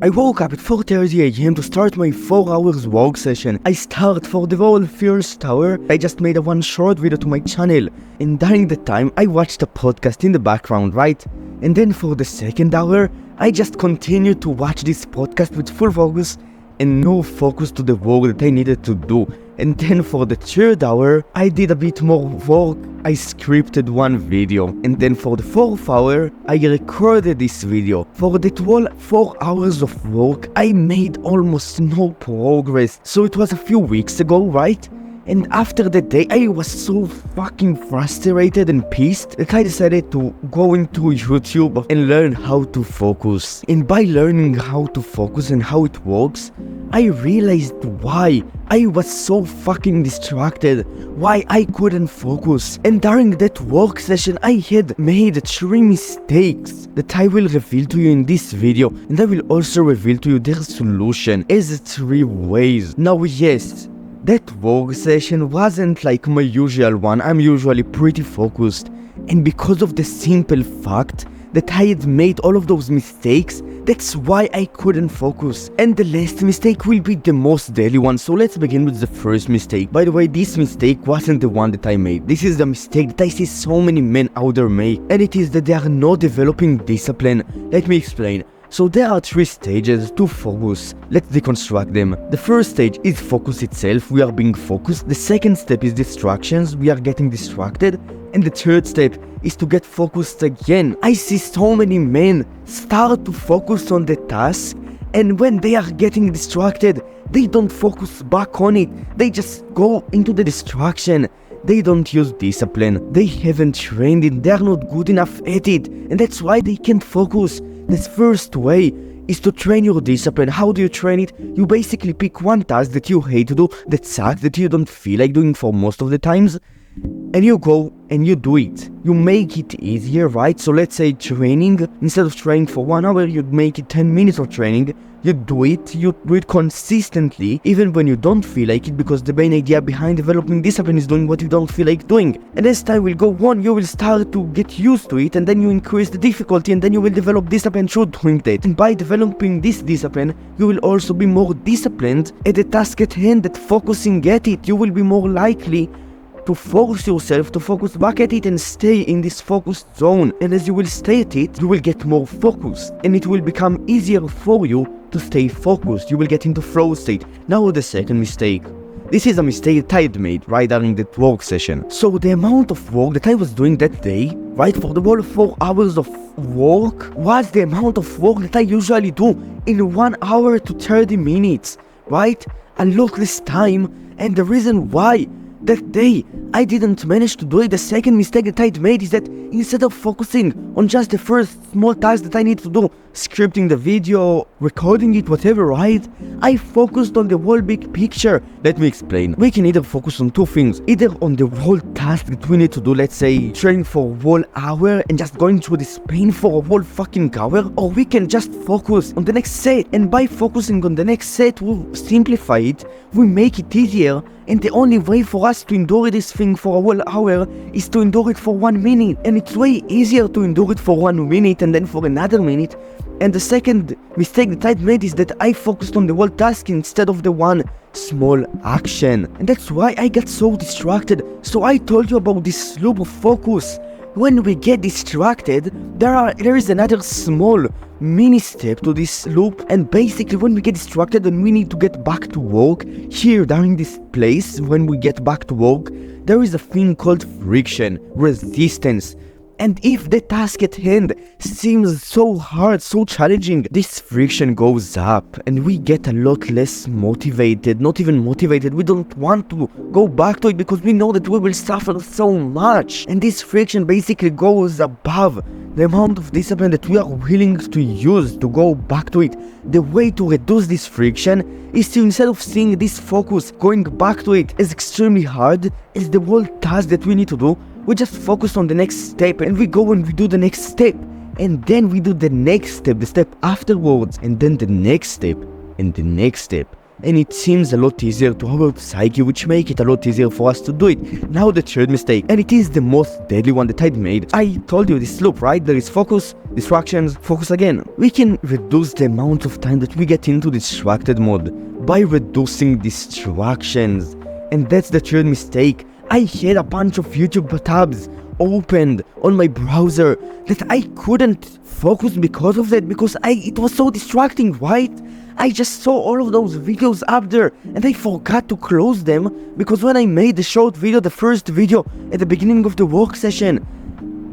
I woke up at 4:30 AM to start my 4 hours work session. I start for the whole first hour. I just made a one short video to my channel. And during the time, I watched a podcast in the background, right? And then for the second hour, I just continued to watch this podcast with full focus and no focus to the work that I needed to do. And then for the third hour, I did a bit more work. I scripted one video. And then for the fourth hour, I recorded this video. For the whole 4 hours of work, I made almost no progress. So it was a few weeks ago, right? And after the day, I was so fucking frustrated and pissed that I decided to go into YouTube and learn how to focus. And by learning how to focus and how it works, I realized why I was so fucking distracted, why I couldn't focus. And during that work session, I had made 3 mistakes that I will reveal to you in this video. And I will also reveal to you their solution as 3 ways. Now yes, that work session wasn't like my usual one. I'm usually pretty focused, and because of the simple fact that I had made all of those mistakes, that's why I couldn't focus. And the last mistake will be the most deadly one, so let's begin with the first mistake. By the way, this mistake wasn't the one that I made. This is the mistake that I see so many men out there make, and it is that they are not developing discipline. Let me explain. So there are 3 stages to focus. Let's deconstruct them. The first stage is focus itself, we are being focused. The second step is distractions, we are getting distracted. And the third step is to get focused again. I see so many men start to focus on the task, and when they are getting distracted, they don't focus back on it. They just go into the distraction. They don't use discipline. They haven't trained it. They are not good enough at it. And that's why they can't focus. The first way is to train your discipline. How do you train it? You basically pick one task that you hate to do, that sucks, that you don't feel like doing for most of the times, and you go and you do it. You make it easier, right? So let's say training, instead of training for 1 hour, you'd make it 10 minutes of training. You do it consistently, even when you don't feel like it, because the main idea behind developing discipline is doing what you don't feel like doing. And as time will go on, you will start to get used to it, and then you increase the difficulty, and then you will develop discipline through doing that. And by developing this discipline, you will also be more disciplined at the task at hand, at focusing at it. You will be more likely to force yourself to focus back at it and stay in this focused zone. And as you will stay at it, you will get more focused, and it will become easier for you to stay focused. You will get into flow state. Now the second mistake. This is a mistake that I had made right during that work session. So the amount of work that I was doing that day, right, for the whole 4 hours of work, was the amount of work that I usually do in 1 hour to 30 minutes, right? A lot less time. And the reason why that day I didn't manage to do it, the second mistake that I'd made, is that instead of focusing on just the first small task that I need to do, scripting the video, recording it, whatever, right? I focused on the whole big picture. Let me explain. We can either focus on 2 things, either on the whole task that we need to do, let's say training for a whole hour and just going through this pain for a whole fucking hour, or we can just focus on the next set. And by focusing on the next set, we'll simplify it, we make it easier. And the only way for us to endure this thing for a whole hour is to endure it for 1 minute. And it's way easier to endure it for 1 minute and then for another minute. And the second mistake that I'd made is that I focused on the whole task instead of the one small action. And that's why I got so distracted. So I told you about this loop of focus. When we get distracted, there is another small mini step to this loop, and basically when we get distracted and we need to get back to work, here during this place, when we get back to work, there is a thing called friction, resistance. And if the task at hand seems so hard, so challenging, this friction goes up and we get a lot less motivated, not even motivated. We don't want to go back to it because we know that we will suffer so much. And this friction basically goes above the amount of discipline that we are willing to use to go back to it. The way to reduce this friction is to, instead of seeing this focus going back to it as extremely hard as the whole task that we need to do, we just focus on the next step, and we go and we do the next step, and then we do the next step, the step afterwards, and then the next step, and the next step, and it seems a lot easier to our psyche, which make it a lot easier for us to do it. Now the third mistake, and it is the most deadly one that I'd made. I told you this loop, right? There is focus, distractions, focus again. We can reduce the amount of time that we get into distracted mode by reducing distractions. And that's the third mistake. I had a bunch of YouTube tabs opened on my browser that I couldn't focus because of that, because it was so distracting, right? I just saw all of those videos up there and I forgot to close them, because when I made the short video, the first video at the beginning of the work session,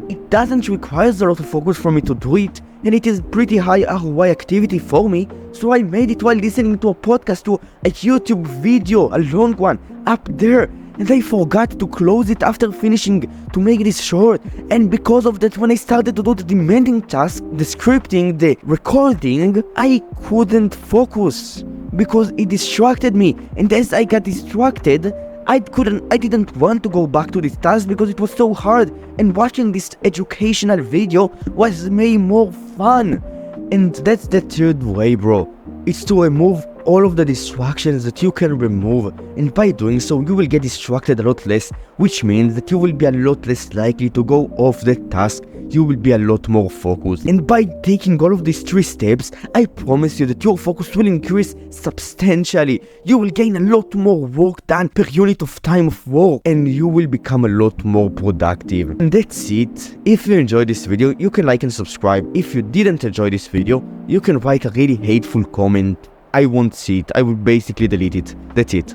it doesn't require a lot of focus for me to do it, and it is pretty high ROI activity for me, so I made it while listening to a podcast, to a YouTube video, a long one, up there, and I forgot to close it after finishing to make this short. And because of that, when I started to do the demanding task, the scripting, the recording, I couldn't focus because it distracted me, and as I got distracted, I didn't want to go back to this task because it was so hard, and watching this educational video was way more fun. And that's the third way, bro. It's to remove all of the distractions that you can remove, and by doing so you will get distracted a lot less, which means that you will be a lot less likely to go off the task. You will be a lot more focused, and by taking all of these 3 steps, I promise you that your focus will increase substantially. You will gain a lot more work done per unit of time of work, and you will become a lot more productive. And that's it. If you enjoyed this video, you can like and subscribe. If you didn't enjoy this video, you can write a really hateful comment. I won't see it. I will basically delete it. That's it.